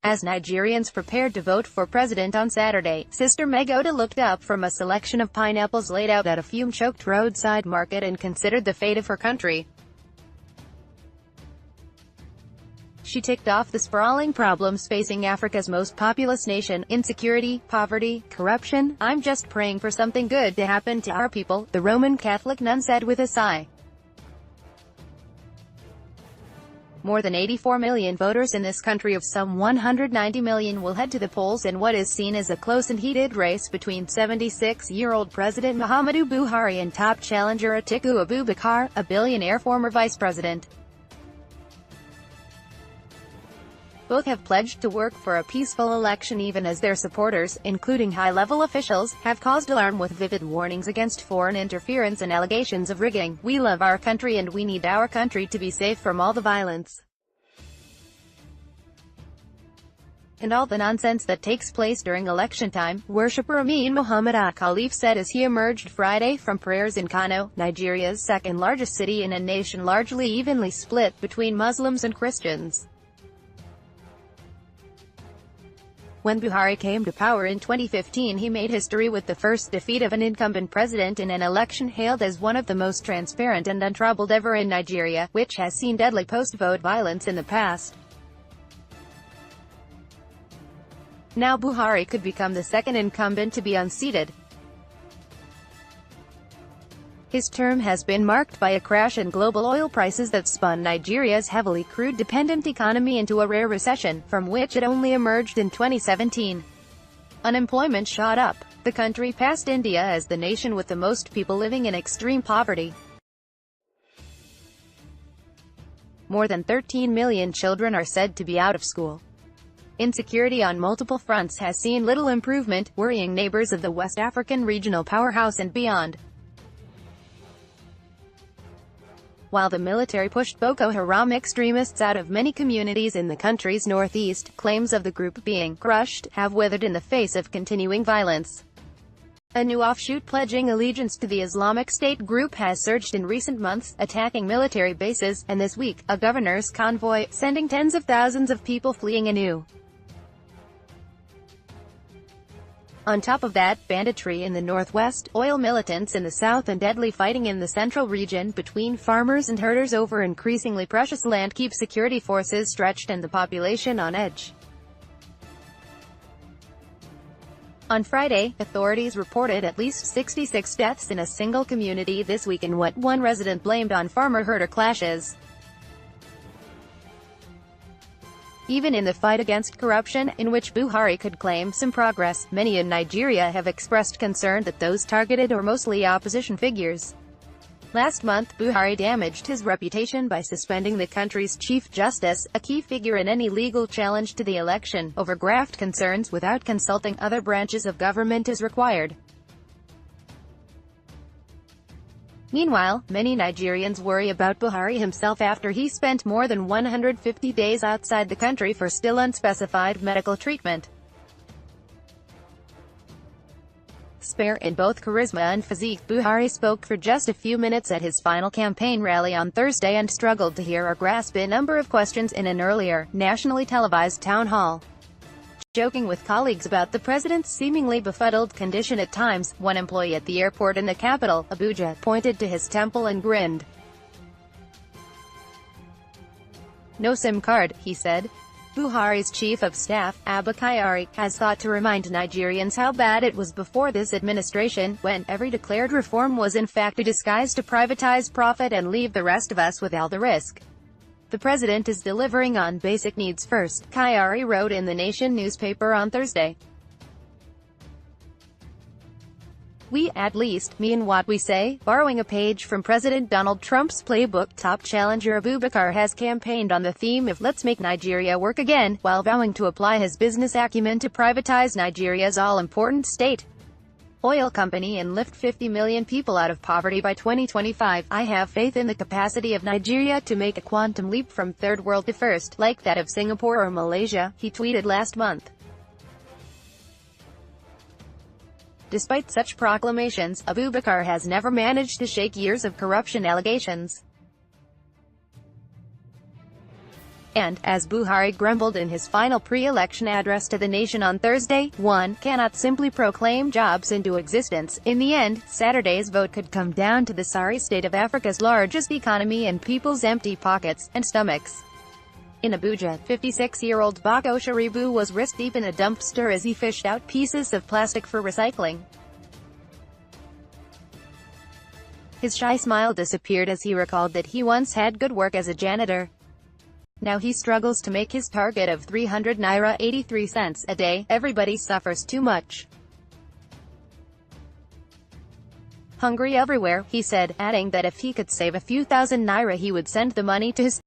As Nigerians prepared to vote for president on Saturday, Sister Meg Odeh looked up from a selection of pineapples laid out at a fume-choked roadside market and considered the fate of her country. She ticked off the sprawling problems facing Africa's most populous nation: insecurity, poverty, corruption. "I'm just praying for something good to happen to our people," the Roman Catholic nun said with a sigh. More than 84 million voters in this country of some 190 million will head to the polls in what is seen as a close and heated race between 76-year-old President Muhammadu Buhari and top challenger Atiku Abubakar, a billionaire former vice president. Both have pledged to work for a peaceful election even as their supporters, including high-level officials, have caused alarm with vivid warnings against foreign interference and allegations of rigging. "We love our country and we need our country to be safe from all the violence and all the nonsense that takes place during election time," worshipper Amin Mohammed Khalif said as he emerged Friday from prayers in Kano, Nigeria's second-largest city in a nation largely evenly split between Muslims and Christians. When Buhari came to power in 2015, he made history with the first defeat of an incumbent president in an election hailed as one of the most transparent and untroubled ever in Nigeria, which has seen deadly post-vote violence in the past. Now Buhari could become the second incumbent to be unseated. His term has been marked by a crash in global oil prices that spun Nigeria's heavily crude-dependent economy into a rare recession, from which it only emerged in 2017. Unemployment shot up. The country passed India as the nation with the most people living in extreme poverty. More than 13 million children are said to be out of school. Insecurity on multiple fronts has seen little improvement, worrying neighbors of the West African regional powerhouse and beyond. While the military pushed Boko Haram extremists out of many communities in the country's northeast, claims of the group being crushed have withered in the face of continuing violence. A new offshoot pledging allegiance to the Islamic State group has surged in recent months, attacking military bases, and this week, a governor's convoy, sending tens of thousands of people fleeing anew. On top of that, banditry in the northwest, oil militants in the south and deadly fighting in the central region between farmers and herders over increasingly precious land keep security forces stretched and the population on edge. On Friday, authorities reported at least 66 deaths in a single community this week in what one resident blamed on farmer-herder clashes. Even in the fight against corruption, in which Buhari could claim some progress, many in Nigeria have expressed concern that those targeted are mostly opposition figures. Last month, Buhari damaged his reputation by suspending the country's chief justice, a key figure in any legal challenge to the election, over graft concerns without consulting other branches of government as required. Meanwhile, many Nigerians worry about Buhari himself after he spent more than 150 days outside the country for still unspecified medical treatment. Spare in both charisma and physique, Buhari spoke for just a few minutes at his final campaign rally on Thursday and struggled to hear or grasp a number of questions in an earlier, nationally televised town hall. Joking with colleagues about the president's seemingly befuddled condition at times, one employee at the airport in the capital, Abuja, pointed to his temple and grinned. "No SIM card," he said. Buhari's chief of staff, Abba Kyari, has thought to remind Nigerians how bad it was before this administration, when every declared reform was in fact a disguise to privatize profit and leave the rest of us with all the risk. "The president is delivering on basic needs first," Kyari wrote in the Nation newspaper on Thursday. "We, at least, mean what we say." Borrowing a page from President Donald Trump's playbook, top challenger Abubakar has campaigned on the theme of "Let's make Nigeria work again," while vowing to apply his business acumen to privatize Nigeria's all-important state oil company and lift 50 million people out of poverty by 2025. "I have faith in the capacity of Nigeria to make a quantum leap from third world to first, like that of Singapore or Malaysia," he tweeted last month. Despite such proclamations, Abubakar has never managed to shake years of corruption allegations. And, as Buhari grumbled in his final pre-election address to the nation on Thursday, one cannot simply proclaim jobs into existence. In the end, Saturday's vote could come down to the sorry state of Africa's largest economy and people's empty pockets and stomachs. In Abuja, 56-year-old Bako Sharibu was wrist-deep in a dumpster as he fished out pieces of plastic for recycling. His shy smile disappeared as he recalled that he once had good work as a janitor. Now he struggles to make his target of 300 naira 83 cents a day. Everybody suffers too much. Hungry everywhere, he said, adding that if he could save a few thousand naira he would send the money to his